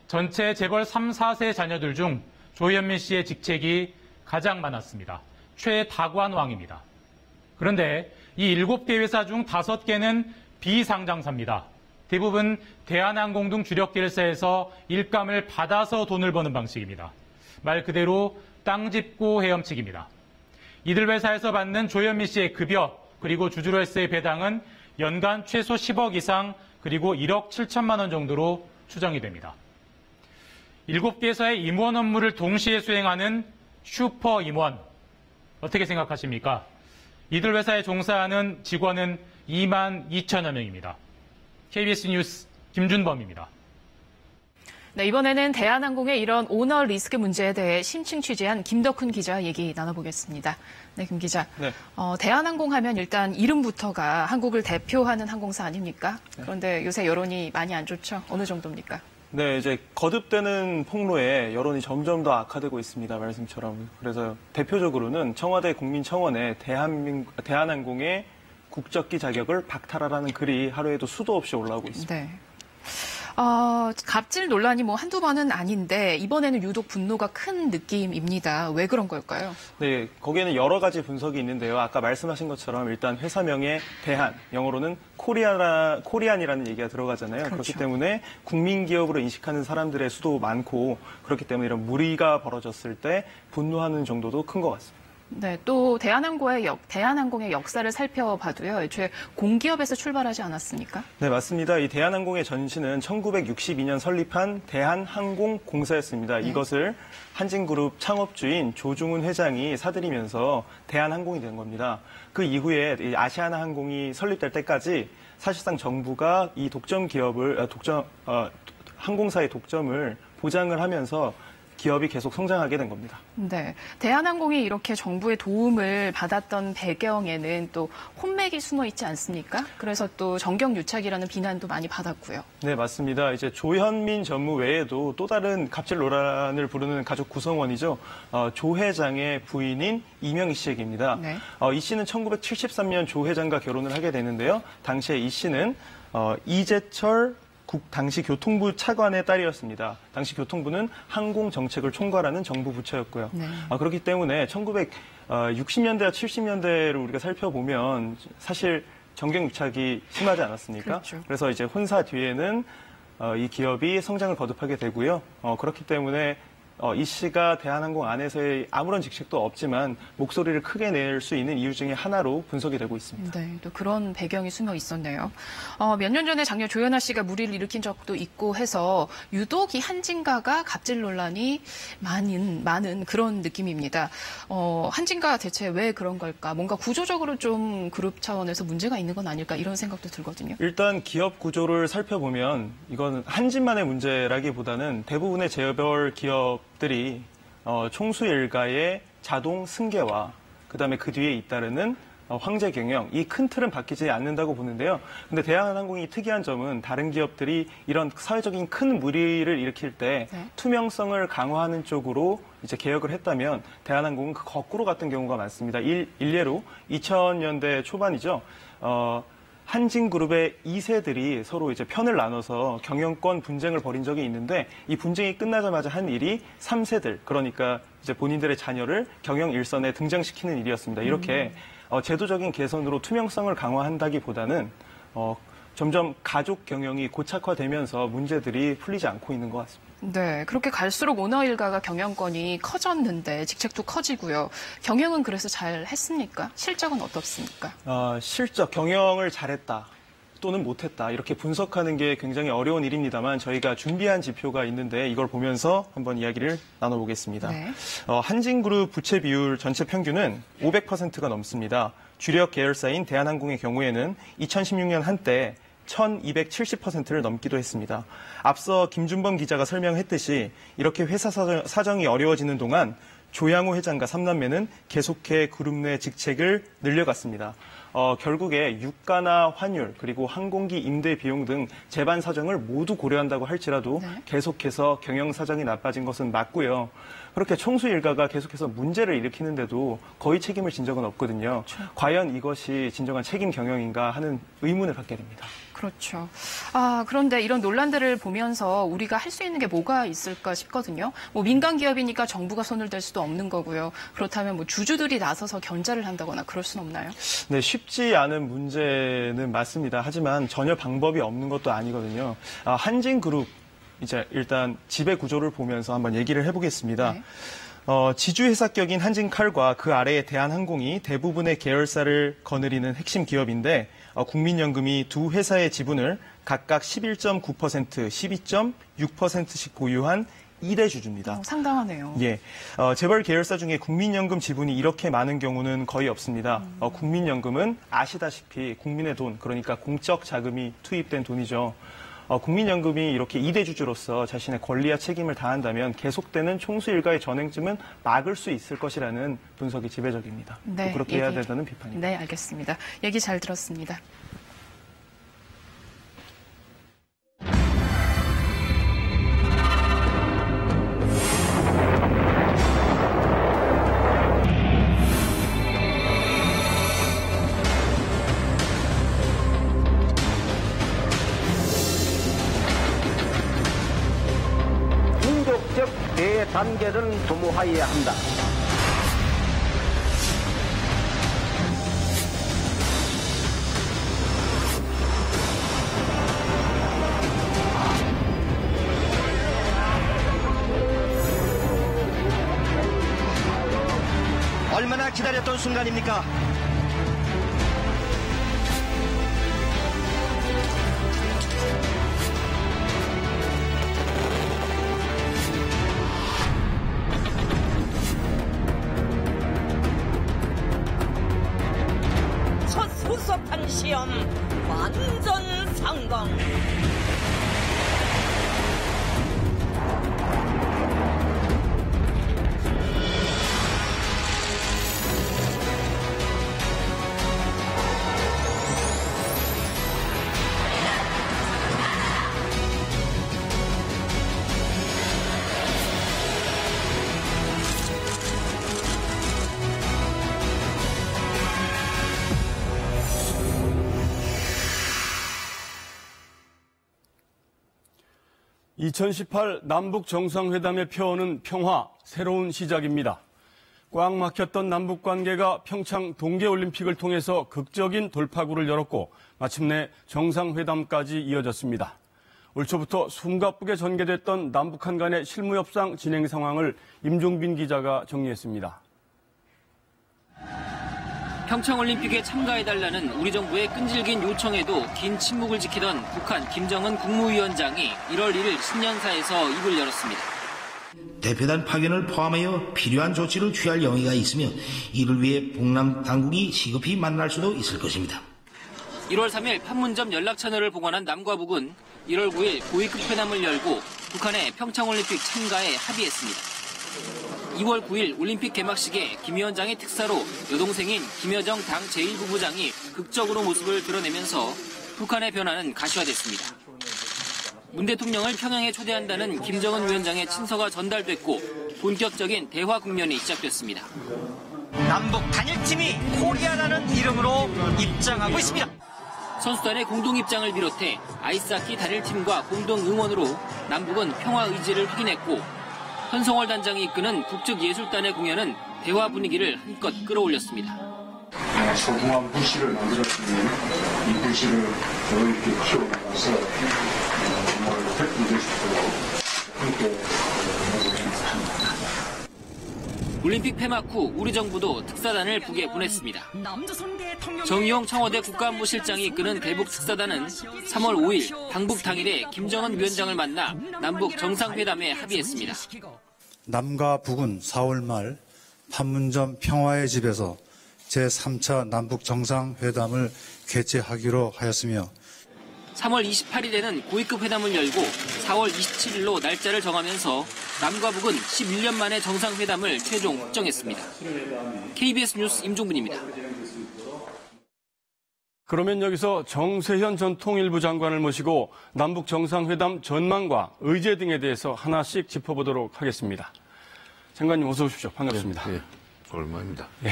Speaker 20: 전체 재벌 3, 4세 자녀들 중 조현민 씨의 직책이 가장 많았습니다. 최다관왕입니다. 그런데 이 7개 회사 중 5개는 비상장사입니다. 대부분 대한항공 등 주력 계열사에서 일감을 받아서 돈을 버는 방식입니다. 말 그대로 땅 짚고 헤엄치기입니다. 이들 회사에서 받는 조현민 씨의 급여 그리고 주주로서의 배당은 연간 최소 10억 이상 그리고 1억 7천만 원 정도로 추정이 됩니다. 7개사의 임원 업무를 동시에 수행하는 슈퍼 임원, 어떻게 생각하십니까? 이들 회사에 종사하는 직원은 2만 2천여 명입니다. KBS 뉴스 김준범입니다.
Speaker 3: 네, 이번에는 대한항공의 이런 오너 리스크 문제에 대해 심층 취재한 김덕훈 기자 얘기 나눠보겠습니다. 네, 김 기자.
Speaker 21: 네.
Speaker 3: 대한항공 하면 일단 이름부터가 한국을 대표하는 항공사 아닙니까? 그런데 요새 여론이 많이 안 좋죠? 어느 정도입니까?
Speaker 21: 네, 이제 거듭되는 폭로에 여론이 점점 더 악화되고 있습니다. 말씀처럼. 그래서 대표적으로는 청와대 국민청원에 대한항공의 국적기 자격을 박탈하라는 글이 하루에도 수도 없이 올라오고 있습니다.
Speaker 3: 네. 갑질 논란이 뭐 한두 번은 아닌데 이번에는 유독 분노가 큰 느낌입니다. 왜 그런 걸까요?
Speaker 21: 네, 거기에는 여러 가지 분석이 있는데요. 아까 말씀하신 것처럼 일단 회사명에 대한, 영어로는 코리안이라는 얘기가 들어가잖아요. 그렇죠. 그렇기 때문에 국민 기업으로 인식하는 사람들의 수도 많고 그렇기 때문에 이런 무리가 벌어졌을 때 분노하는 정도도 큰 것 같습니다.
Speaker 3: 네, 또 대한항공의 역사를 살펴봐도요. 애초에 공기업에서 출발하지 않았습니까?
Speaker 21: 네, 맞습니다. 이 대한항공의 전신은 1962년 설립한 대한항공공사였습니다. 네. 이것을 한진그룹 창업주인 조중훈 회장이 사들이면서 대한항공이 된 겁니다. 그 이후에 이 아시아나항공이 설립될 때까지 사실상 정부가 이 항공사의 독점을 보장을 하면서 기업이 계속 성장하게 된 겁니다.
Speaker 3: 네, 대한항공이 이렇게 정부의 도움을 받았던 배경에는 또 혼맥이 숨어 있지 않습니까? 그래서 또 정경유착이라는 비난도 많이 받았고요.
Speaker 21: 네, 맞습니다. 이제 조현민 전무 외에도 또 다른 갑질 논란을 부르는 가족 구성원이죠. 조 회장의 부인인 이명희 씨 얘기입니다. 네. 이 씨는 1973년 조 회장과 결혼을 하게 되는데요. 당시에 이 씨는 이재철 당시 교통부 차관의 딸이었습니다. 당시 교통부는 항공정책을 총괄하는 정부 부처였고요. 네. 그렇기 때문에 1960년대와 70년대를 우리가 살펴보면 사실 정경유착이 심하지 않았습니까? 그렇죠. 그래서 이제 혼사 뒤에는 이 기업이 성장을 거듭하게 되고요. 그렇기 때문에 이 씨가 대한항공 안에서의 아무런 직책도 없지만 목소리를 크게 낼 수 있는 이유 중에 하나로 분석이 되고 있습니다.
Speaker 3: 네, 또 그런 배경이 숨어 있었네요. 몇 년 전에 장녀 조연아 씨가 무리를 일으킨 적도 있고 해서 유독 이 한진가가 갑질 논란이 많은 그런 느낌입니다. 한진가 대체 왜 그런 걸까? 뭔가 구조적으로 좀 그룹 차원에서 문제가 있는 건 아닐까 이런 생각도 들거든요.
Speaker 21: 일단 기업 구조를 살펴보면 이건 한진만의 문제라기보다는 대부분의 재벌 기업들이 총수 일가의 자동 승계와 그다음에 그 뒤에 잇따르는 황제 경영, 이 큰 틀은 바뀌지 않는다고 보는데요. 근데 대한항공이 특이한 점은 다른 기업들이 이런 사회적인 큰 무리를 일으킬 때 투명성을 강화하는 쪽으로 이제 개혁을 했다면 대한항공은 그 거꾸로 갔던 경우가 많습니다. 일례로 2000년대 초반이죠. 한진그룹의 2세들이 서로 이제 편을 나눠서 경영권 분쟁을 벌인 적이 있는데 이 분쟁이 끝나자마자 한 일이 3세들, 그러니까 이제 본인들의 자녀를 경영 일선에 등장시키는 일이었습니다. 이렇게 제도적인 개선으로 투명성을 강화한다기보다는 점점 가족 경영이 고착화되면서 문제들이 풀리지 않고 있는 것 같습니다.
Speaker 3: 네, 그렇게 갈수록 오너 일가가 경영권이 커졌는데 직책도 커지고요. 경영은 그래서 잘 했습니까? 실적은 어떻습니까?
Speaker 21: 실적, 경영을 잘했다 또는 못했다 이렇게 분석하는 게 굉장히 어려운 일입니다만 저희가 준비한 지표가 있는데 이걸 보면서 한번 이야기를 나눠보겠습니다. 네. 한진그룹 부채 비율 전체 평균은 500%가 넘습니다. 주력 계열사인 대한항공의 경우에는 2016년 한때 1270%를 넘기도 했습니다. 앞서 김준범 기자가 설명했듯이 이렇게 회사 사정이 어려워지는 동안 조양호 회장과 3남매는 계속해 그룹 내 직책을 늘려갔습니다. 결국에 유가나 환율 그리고 항공기 임대 비용 등 재반 사정을 모두 고려한다고 할지라도 계속해서 경영 사정이 나빠진 것은 맞고요. 그렇게 총수 일가가 계속해서 문제를 일으키는데도 거의 책임을 진 적은 없거든요. 그렇죠. 과연 이것이 진정한 책임 경영인가 하는 의문을 갖게 됩니다.
Speaker 3: 그렇죠. 그런데 이런 논란들을 보면서 우리가 할 수 있는 게 뭐가 있을까 싶거든요. 뭐 민간 기업이니까 정부가 손을 댈 수도 없는 거고요. 그렇다면 뭐 주주들이 나서서 견제를 한다거나 그럴 수는 없나요?
Speaker 21: 네, 쉽지 않은 문제는 맞습니다. 하지만 전혀 방법이 없는 것도 아니거든요. 한진그룹 이제 일단 지배 구조를 보면서 한번 얘기를 해보겠습니다. 네. 지주회사격인 한진칼과 그 아래의 대한항공이 대부분의 계열사를 거느리는 핵심 기업인데 국민연금이 두 회사의 지분을 각각 11.9%, 12.6%씩 보유한 2대 주주입니다.
Speaker 3: 상당하네요.
Speaker 21: 예, 재벌 계열사 중에 국민연금 지분이 이렇게 많은 경우는 거의 없습니다. 국민연금은 아시다시피 국민의 돈, 그러니까 공적 자금이 투입된 돈이죠. 국민연금이 이렇게 2대 주주로서 자신의 권리와 책임을 다한다면 계속되는 총수 일가의 전횡쯤은 막을 수 있을 것이라는 분석이 지배적입니다.
Speaker 3: 네,
Speaker 21: 그렇게 해야 된다는 비판입니다.
Speaker 3: 네, 알겠습니다. 얘기 잘 들었습니다.
Speaker 5: 대단계를 도모하여야 한다. 얼마나 기다렸던 순간입니까?
Speaker 22: 수습한 시험 완전 성공.
Speaker 2: (2018) 남북 정상회담의 표어는 평화, 새로운 시작입니다. 꽉 막혔던 남북 관계가 평창 동계올림픽을 통해서 극적인 돌파구를 열었고 마침내 정상회담까지 이어졌습니다. 올 초부터 숨가쁘게 전개됐던 남북한 간의 실무협상 진행 상황을 임종빈 기자가 정리했습니다.
Speaker 23: 평창올림픽에 참가해달라는 우리 정부의 끈질긴 요청에도 긴 침묵을 지키던 북한 김정은 국무위원장이 1월 1일 신년사에서 입을 열었습니다.
Speaker 24: 대표단 파견을 포함하여 필요한 조치를 취할 용의가 있으며 이를 위해 북남 당국이 시급히 만날 수도 있을 것입니다.
Speaker 23: 1월 3일 판문점 연락처를 복원한 남과 북은 1월 9일 고위급 회담을 열고 북한의 평창올림픽 참가에 합의했습니다. 2월 9일 올림픽 개막식에 김 위원장의 특사로 여동생인 김여정 당 제1부부장이 극적으로 모습을 드러내면서 북한의 변화는 가시화됐습니다. 문 대통령을 평양에 초대한다는 김정은 위원장의 친서가 전달됐고 본격적인 대화 국면이 시작됐습니다.
Speaker 22: 남북 단일팀이 코리아라는 이름으로 입장하고 있습니다.
Speaker 23: 선수단의 공동 입장을 비롯해 아이스하키 단일팀과 공동 응원으로 남북은 평화 의지를 확인했고 현성월 단장이 이끄는 북측예술단의 공연은 대화 분위기를 한껏 끌어올렸습니다.
Speaker 25: 소중한 불씨를 만들었으면 이 불씨를 더 이렇게 키워나가서 정말 획기될 수 있도록 함께 해보겠습니다.
Speaker 23: 올림픽 폐막 후 우리 정부도 특사단을 북에 보냈습니다. 정의용 청와대 국가안보실장이 이끄는 대북 특사단은 3월 5일 방북 당일에 김정은 위원장을 만나 남북 정상회담에 합의했습니다.
Speaker 26: 남과 북은 4월 말 판문점 평화의 집에서 제3차 남북 정상회담을 개최하기로 하였으며
Speaker 23: 3월 28일에는 고위급 회담을 열고 4월 27일로 날짜를 정하면서 남과 북은 11년 만에 정상회담을 최종 확정했습니다. KBS 뉴스 임종근입니다.
Speaker 2: 그러면 여기서 정세현 전 통일부 장관을 모시고 남북 정상회담 전망과 의제 등에 대해서 하나씩 짚어보도록 하겠습니다. 장관님 어서 오십시오. 반갑습니다.
Speaker 27: 네, 오랜만입니다.
Speaker 2: 네.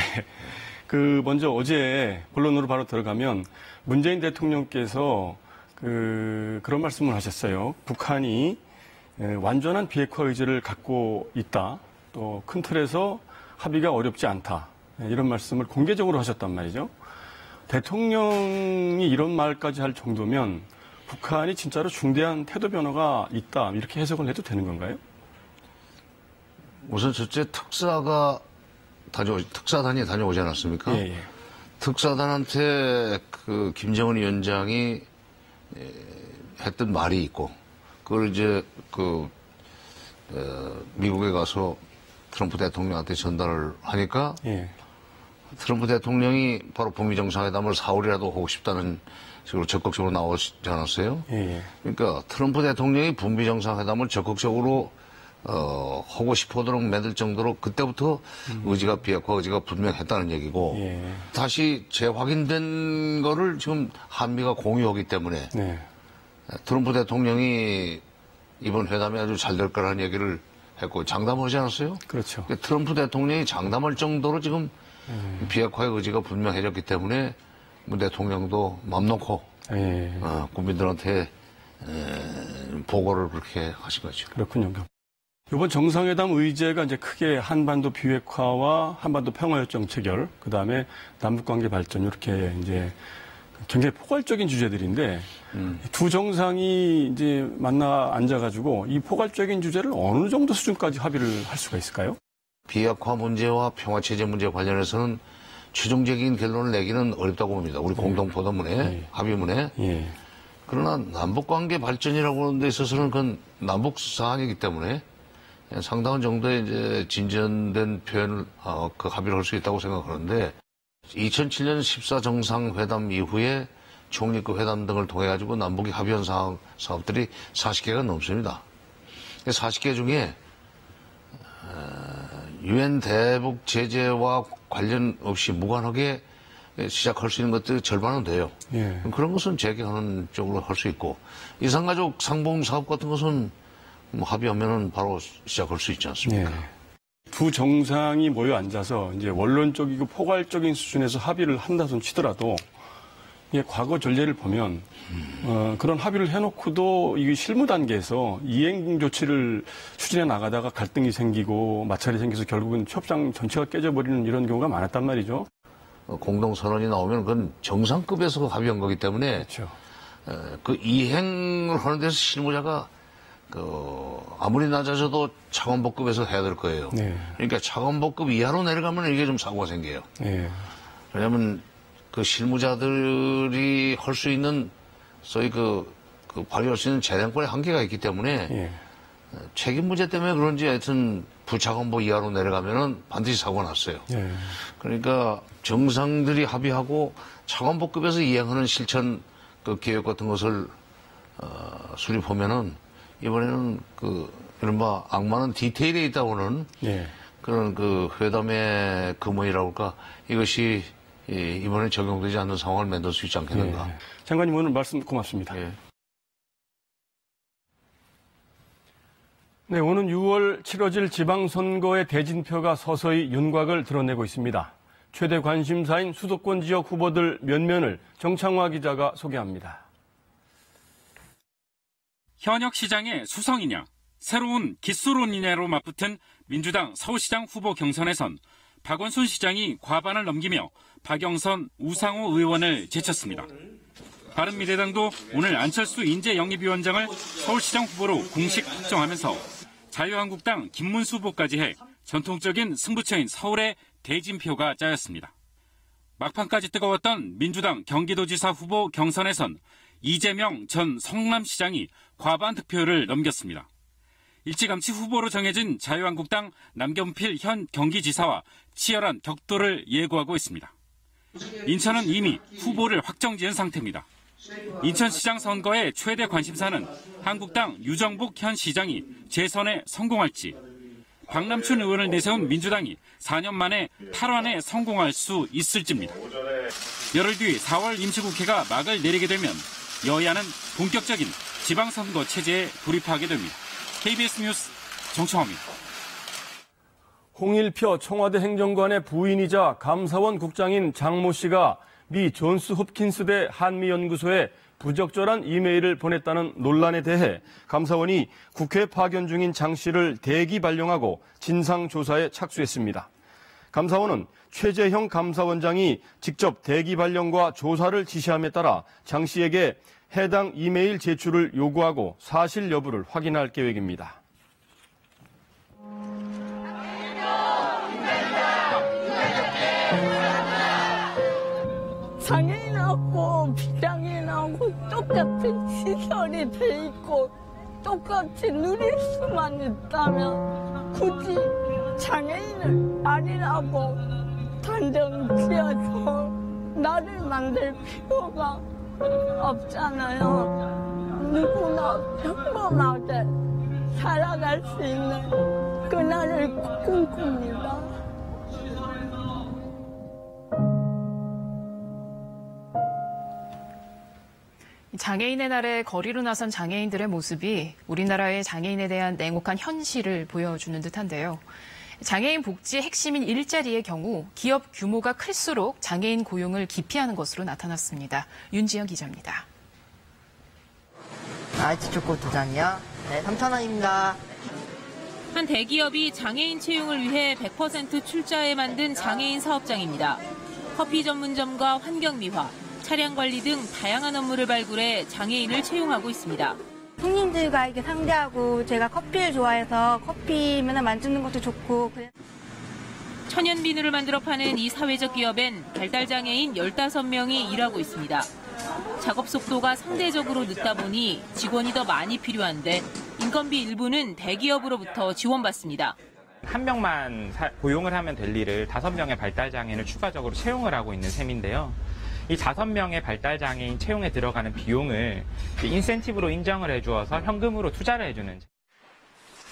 Speaker 2: 먼저 어제 본론으로 바로 들어가면 문재인 대통령께서 그런 말씀을 하셨어요. 북한이 완전한 비핵화 의지를 갖고 있다. 또 큰 틀에서 합의가 어렵지 않다. 이런 말씀을 공개적으로 하셨단 말이죠. 대통령이 이런 말까지 할 정도면 북한이 진짜로 중대한 태도 변화가 있다. 이렇게 해석을 해도 되는 건가요?
Speaker 27: 우선 첫째 특사단이 다녀오지 않았습니까?
Speaker 2: 예.
Speaker 27: 특사단한테 김정은 위원장이 했던 말이 있고, 그걸 이제 미국에 가서 트럼프 대통령한테 전달을 하니까,
Speaker 2: 예.
Speaker 27: 트럼프 대통령이 바로 북미 정상회담을 4월이라도 하고 싶다는 식으로 적극적으로 나오지 않았어요?
Speaker 2: 예.
Speaker 27: 그러니까 트럼프 대통령이 북미 정상회담을 적극적으로 하고 싶어도록 만들 정도로 그때부터 의지가 비핵화 의지가 분명했다는 얘기고 다시 재확인된 거를 지금 한미가 공유하기 때문에 트럼프 대통령이 이번 회담이 아주 잘 될 거라는 얘기를 했고 장담하지 않았어요?
Speaker 2: 그렇죠.
Speaker 27: 트럼프 대통령이 장담할 정도로 지금 비핵화의 의지가 분명해졌기 때문에 문 대통령도 맘 놓고 국민들한테 보고를 그렇게 하신 거죠.
Speaker 2: 그렇군요. 이번 정상회담 의제가 이제 크게 한반도 비핵화와 한반도 평화협정 체결, 그 다음에 남북관계 발전 이렇게 이제 굉장히 포괄적인 주제들인데 두 정상이 이제 만나 앉아가지고 이 포괄적인 주제를 어느 정도 수준까지 합의를 할 수가 있을까요?
Speaker 27: 비핵화 문제와 평화체제 문제 관련해서는 최종적인 결론을 내기는 어렵다고 봅니다. 우리 공동포럼문에 합의문에. 그러나 남북관계 발전이라고 하는 데 있어서는 그건 남북 사안이기 때문에 상당한 정도의 이제 진전된 표현을 그 합의를 할 수 있다고 생각하는데 2007년 14 정상회담 이후에 총리급 회담 등을 통해 가지고 남북이 합의한 사업들이 40개가 넘습니다. 40개 중에 유엔 대북 제재와 관련 없이 무관하게 시작할 수 있는 것들이 절반은 돼요. 그런 것은 재개하는 쪽으로 할 수 있고 이산가족 상봉 사업 같은 것은 뭐 합의하면은 바로 시작할 수 있지 않습니까?
Speaker 2: 두 정상이 모여 앉아서 이제 원론적이고 포괄적인 수준에서 합의를 한다 손 치더라도 과거 전례를 보면 그런 합의를 해놓고도 이게 실무 단계에서 이행 조치를 추진해 나가다가 갈등이 생기고 마찰이 생겨서 결국은 협상 전체가 깨져버리는 이런 경우가 많았단 말이죠.
Speaker 27: 공동선언이 나오면 그건 정상급에서 합의한 거기 때문에 그 이행을 하는 데서 실무자가 아무리 낮아져도 차관복급에서 해야 될 거예요. 그러니까 차관복급 이하로 내려가면 이게 좀 사고가 생겨요. 왜냐하면 그 실무자들이 할 수 있는 소위 발휘할 수 있는 재량권의 한계가 있기 때문에 책임 문제 때문에 그런지 하여튼 부차관보 이하로 내려가면은 반드시 사고가 났어요. 그러니까 정상들이 합의하고 차관복급에서 이행하는 실천 계획 같은 것을 수립하면은 이번에는 이른바 악마는 디테일에 있다고는 그런 회담의 근원이라고 할까 이것이 이번에 적용되지 않는 상황을 만들 수 있지 않겠는가.
Speaker 2: 장관님 오늘 말씀 고맙습니다. 네, 오는 6월 치러질 지방선거의 대진표가 서서히 윤곽을 드러내고 있습니다. 최대 관심사인 수도권 지역 후보들 면면을 정창화 기자가 소개합니다.
Speaker 17: 현역 시장의 수성이냐, 새로운 기수론이냐로 맞붙은 민주당 서울시장 후보 경선에선 박원순 시장이 과반을 넘기며 박영선, 우상호 의원을 제쳤습니다. 바른미래당도 오늘 안철수 인재영입위원장을 서울시장 후보로 공식 확정하면서 자유한국당 김문수 후보까지 해 전통적인 승부처인 서울의 대진표가 짜였습니다. 막판까지 뜨거웠던 민주당 경기도지사 후보 경선에선 이재명 전 성남시장이 과반 득표를 넘겼습니다. 일찌감치 후보로 정해진 자유한국당 남경필 현 경기지사와 치열한 격돌을 예고하고 있습니다. 인천은 이미 후보를 확정지은 상태입니다. 인천시장 선거의 최대 관심사는 한국당 유정복 현 시장이 재선에 성공할지, 박남춘 의원을 내세운 민주당이 4년 만에 탈환에 성공할 수 있을지입니다. 열흘 뒤 4월 임시국회가 막을 내리게 되면 여야는 본격적인 지방선거 체제에 돌입하게 됩니다. KBS 뉴스 정청화입니다.
Speaker 2: 홍일표 청와대 행정관의 부인이자 감사원 국장인 장모 씨가 미 존스 홉킨스대 한미연구소에 부적절한 이메일을 보냈다는 논란에 대해 감사원이 국회 파견 중인 장 씨를 대기 발령하고 진상조사에 착수했습니다. 감사원은 최재형 감사원장이 직접 대기 발령과 조사를 지시함에 따라 장 씨에게 해당 이메일 제출을 요구하고 사실 여부를 확인할 계획입니다.
Speaker 1: 장애인하고 비장애인하고 똑같은 시설이 돼 있고 똑같이 누릴 수만 있다면 굳이 장애인을 아니라고 단정지어서 나를 만들 필요가 없잖아요. 누구나 평범하게 살아갈 수 있는 그날을 꿈꿉니다.
Speaker 3: 장애인의 날에 거리로 나선 장애인들의 모습이 우리나라의 장애인에 대한 냉혹한 현실을 보여주는 듯한데요. 장애인 복지의 핵심인 일자리의 경우 기업 규모가 클수록 장애인 고용을 기피하는 것으로 나타났습니다. 윤지영 기자입니다.
Speaker 4: 아이스 초코 2잔이요? 네, 3,000원입니다.
Speaker 19: 한 대기업이 장애인 채용을 위해 100% 출자해 만든 장애인 사업장입니다. 커피 전문점과 환경미화, 차량 관리 등 다양한 업무를 발굴해 장애인을 채용하고 있습니다.
Speaker 6: 손님들과 이렇게 상대하고 제가 커피를 좋아해서 커피 맨날 만드는 것도 좋고.
Speaker 19: 천연 비누를 만들어 파는 이 사회적 기업엔 발달장애인 15명이 일하고 있습니다. 작업 속도가 상대적으로 늦다 보니 직원이 더 많이 필요한데 인건비 일부는 대기업으로부터 지원받습니다.
Speaker 7: 한 명만 고용을 하면 될 일을 5명의 발달장애인을 추가적으로 채용을 하고 있는 셈인데요. 이 5명의 발달장애인 채용에 들어가는 비용을 인센티브로 인정을 해주어서 현금으로 투자를 해주는.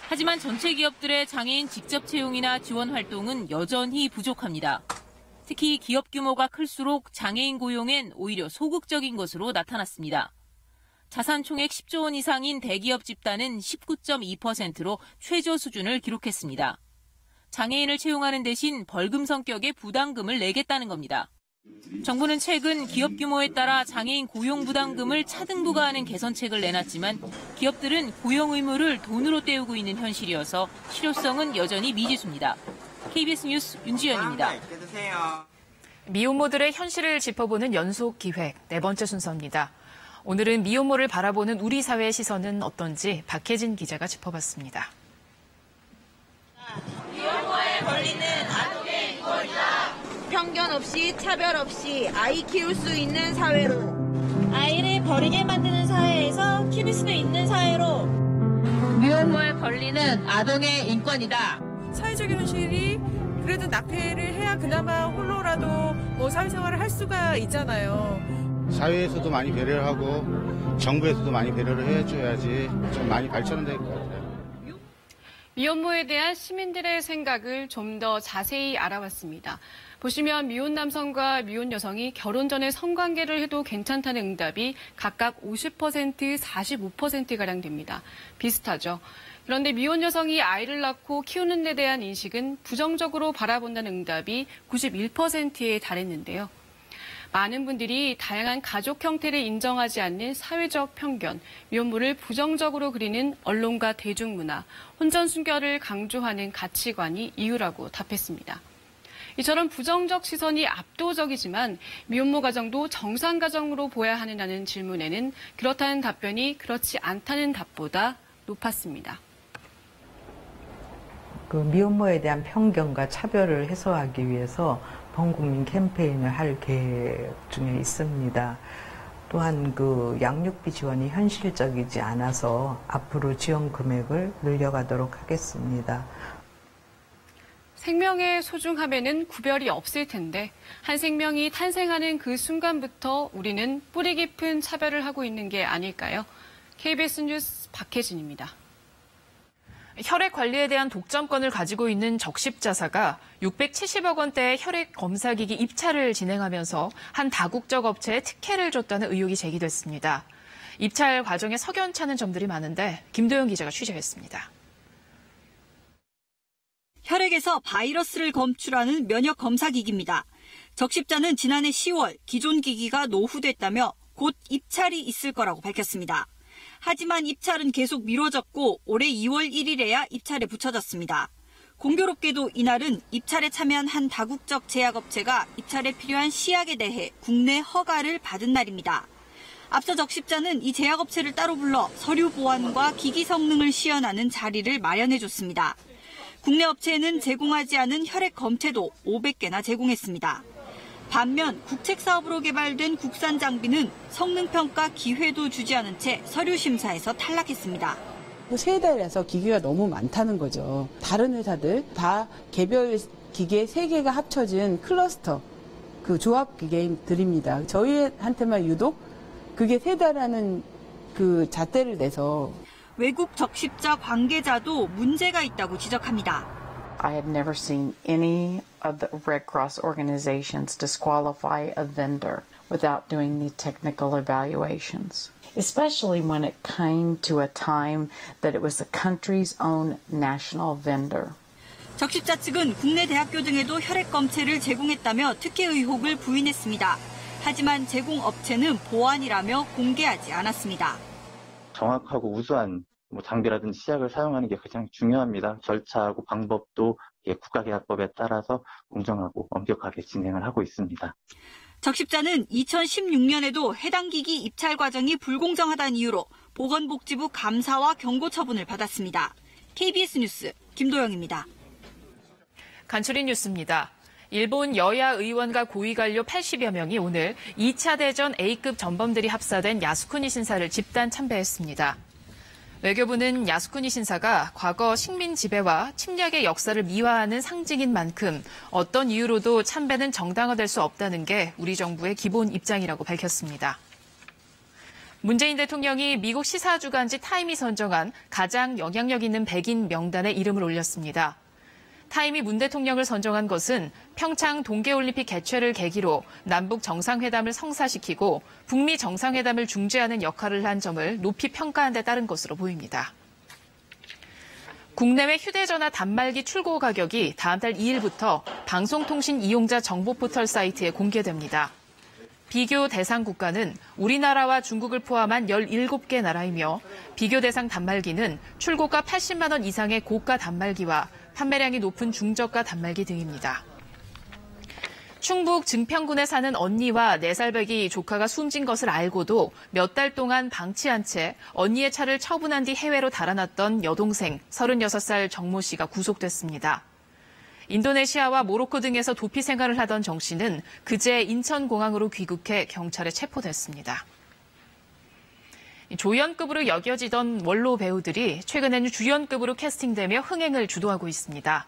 Speaker 19: 하지만 전체 기업들의 장애인 직접 채용이나 지원 활동은 여전히 부족합니다. 특히 기업 규모가 클수록 장애인 고용엔 오히려 소극적인 것으로 나타났습니다. 자산 총액 10조 원 이상인 대기업 집단은 19.2%로 최저 수준을 기록했습니다. 장애인을 채용하는 대신 벌금 성격의 부담금을 내겠다는 겁니다. 정부는 최근 기업 규모에 따라 장애인 고용 부담금을 차등부과하는 개선책을 내놨지만 기업들은 고용 의무를 돈으로 때우고 있는 현실이어서 실효성은 여전히 미지수입니다. KBS 뉴스 윤지연입니다.
Speaker 3: 미혼모들의 현실을 짚어보는 연속 기획 4번째 순서입니다. 오늘은 미혼모를 바라보는 우리 사회의 시선은 어떤지 박혜진 기자가 짚어봤습니다.
Speaker 8: 미혼모의 권리는 아동의 인권이다. 편견 없이 차별 없이 아이 키울 수 있는 사회로.
Speaker 9: 아이를 버리게 만드는 사회에서 키울 수 있는 사회로.
Speaker 8: 미혼모의 권리는 아동의 인권이다.
Speaker 10: 사회적 현실이 그래도 낙태를 해야 그나마 홀로라도 사회생활을 할 수가 있잖아요.
Speaker 12: 사회에서도 많이 배려를 하고 정부에서도 많이 배려를 해줘야지 좀 많이 발전은 될 것 같아요.
Speaker 28: 미혼모에 대한 시민들의 생각을 좀 더 자세히 알아봤습니다. 보시면 미혼 남성과 미혼 여성이 결혼 전에 성관계를 해도 괜찮다는 응답이 각각 50%, 45%가량 됩니다. 비슷하죠. 그런데 미혼 여성이 아이를 낳고 키우는 데 대한 인식은 부정적으로 바라본다는 응답이 91%에 달했는데요. 많은 분들이 다양한 가족 형태를 인정하지 않는 사회적 편견, 미혼모를 부정적으로 그리는 언론과 대중문화, 혼전순결을 강조하는 가치관이 이유라고 답했습니다. 이처럼 부정적 시선이 압도적이지만 미혼모 가정도 정상 가정으로 보아야 하느냐는 질문에는 그렇다는 답변이 그렇지 않다는 답보다 높았습니다.
Speaker 29: 미혼모에 대한 편견과 차별을 해소하기 위해서 범국민 캠페인을 할 계획 중에 있습니다. 또한 양육비 지원이 현실적이지 않아서 앞으로 지원 금액을 늘려가도록 하겠습니다.
Speaker 28: 생명의 소중함에는 구별이 없을 텐데 한 생명이 탄생하는 그 순간부터 우리는 뿌리 깊은 차별을 하고 있는 게 아닐까요? KBS 뉴스 박혜진입니다.
Speaker 3: 혈액 관리에 대한 독점권을 가지고 있는 적십자사가 670억 원대의 혈액 검사기기 입찰을 진행하면서 한 다국적 업체에 특혜를 줬다는 의혹이 제기됐습니다. 입찰 과정에 석연찮은 점들이 많은데 김도영 기자가 취재했습니다.
Speaker 30: 혈액에서 바이러스를 검출하는 면역 검사 기기입니다. 적십자는 지난해 10월 기존 기기가 노후됐다며 곧 입찰이 있을 거라고 밝혔습니다. 하지만 입찰은 계속 미뤄졌고 올해 2월 1일에야 입찰에 붙여졌습니다. 공교롭게도 이날은 입찰에 참여한 한 다국적 제약업체가 입찰에 필요한 시약에 대해 국내 허가를 받은 날입니다. 앞서 적십자는 이 제약업체를 따로 불러 서류 보안과 기기 성능을 시연하는 자리를 마련해줬습니다. 국내 업체에는 제공하지 않은 혈액 검체도 500개나 제공했습니다. 반면 국책사업으로 개발된 국산 장비는 성능평가 기회도 주지 않은 채 서류 심사에서 탈락했습니다.
Speaker 31: 세달에서 기기가 너무 많다는 거죠. 다른 회사들 다 개별
Speaker 5: 기계 3개가 합쳐진 클러스터, 그 조합 기계들입니다. 저희한테만 유독 그게 세다라는 그 잣대를 내서
Speaker 30: 외국 적십자 관계자도 문제가 있다고 지적합니다.
Speaker 11: I had never seen any of the Red Cross organizations disqualify a vendor without doing the technical evaluations, especially when it came to a time that it was the country's own national vendor.
Speaker 30: 적십자 측은 국내 대학교 등에도 혈액검체를 제공했다며 특혜 의혹을 부인했습니다. 하지만 제공업체는 보안이라며 공개하지 않았습니다.
Speaker 13: 정확하고 우수한 장비라든지 시약을 사용하는 게 가장 중요합니다. 절차하고 방법도 국가계약법에 따라서 공정하고 엄격하게 진행을 하고 있습니다.
Speaker 30: 적십자는 2016년에도 해당 기기 입찰 과정이 불공정하다는 이유로 보건복지부 감사와 경고 처분을 받았습니다. KBS 뉴스 김도영입니다.
Speaker 3: 간추린 뉴스입니다. 일본 여야 의원과 고위 관료 80여 명이 오늘 2차 대전 A급 전범들이 합사된 야스쿠니 신사를 집단 참배했습니다. 외교부는 야스쿠니 신사가 과거 식민 지배와 침략의 역사를 미화하는 상징인 만큼 어떤 이유로도 참배는 정당화될 수 없다는 게 우리 정부의 기본 입장이라고 밝혔습니다. 문재인 대통령이 미국 시사주간지 타임이 선정한 가장 영향력 있는 백인 명단에 이름을 올렸습니다. 타임이 문 대통령을 선정한 것은 평창 동계올림픽 개최를 계기로 남북 정상회담을 성사시키고 북미 정상회담을 중재하는 역할을 한 점을 높이 평가한 데 따른 것으로 보입니다. 국내외 휴대전화 단말기 출고 가격이 다음 달 2일부터 방송통신 이용자 정보 포털 사이트에 공개됩니다. 비교 대상 국가는 우리나라와 중국을 포함한 17개 나라이며 비교 대상 단말기는 출고가 80만 원 이상의 고가 단말기와 판매량이 높은 중저가 단말기 등입니다. 충북 증평군에 사는 언니와 4살배기 조카가 숨진 것을 알고도 몇 달 동안 방치한 채 언니의 차를 처분한 뒤 해외로 달아났던 여동생 36살 정모 씨가 구속됐습니다. 인도네시아와 모로코 등에서 도피 생활을 하던 정 씨는 그제 인천공항으로 귀국해 경찰에 체포됐습니다. 조연급으로 여겨지던 원로 배우들이 최근에는 주연급으로 캐스팅되며 흥행을 주도하고 있습니다.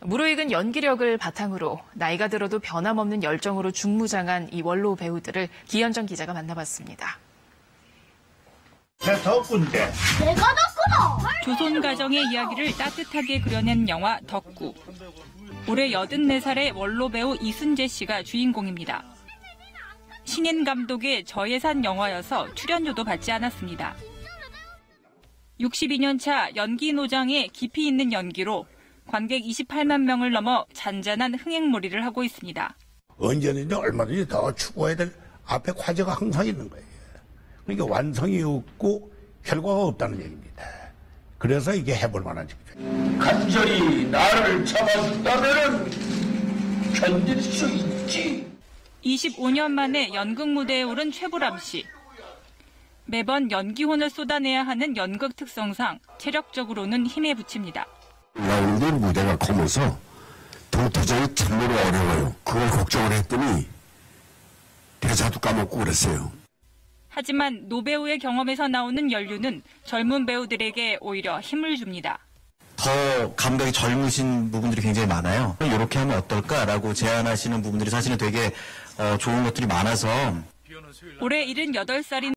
Speaker 3: 무르익은 연기력을 바탕으로 나이가 들어도 변함없는 열정으로 중무장한 이 원로 배우들을 기현정 기자가 만나봤습니다.
Speaker 14: 내가 덕구인데.
Speaker 30: 내가 덕구다!
Speaker 15: 조선 가정의 이야기를 따뜻하게 그려낸 영화 덕구. 올해 84살의 원로 배우 이순재 씨가 주인공입니다. 신인 감독의 저예산 영화여서 출연료도 받지 않았습니다. 62년 차 연기 노장의 깊이 있는 연기로 관객 28만 명을 넘어 잔잔한 흥행몰이를 하고 있습니다.
Speaker 14: 언제든지 얼마든지 더 추구해야 될 앞에 과제가 항상 있는 거예요. 그러니까 완성이 없고 결과가 없다는 얘기입니다. 그래서 이게 해볼 만한 집이죠. 간절히 나를 잡아준다면 견딜 수 있지.
Speaker 15: 25년 만에 연극 무대에 오른 최보람 씨. 매번 연기혼을 쏟아내야 하는 연극 특성상 체력적으로는 힘에 부칩니다.
Speaker 16: 나오는데 무대가 커면서 도저히 참으로 어려워요. 그걸 걱정을 했더니 대사도 까먹고 그랬어요.
Speaker 15: 하지만 노배우의 경험에서 나오는 연륜은 젊은 배우들에게 오히려 힘을 줍니다.
Speaker 18: 더 감각이 젊으신 부분들이 굉장히 많아요. 이렇게 하면 어떨까라고 제안하시는 부분들이 사실은 되게 좋은 것들이 많아서
Speaker 15: 올해 78살인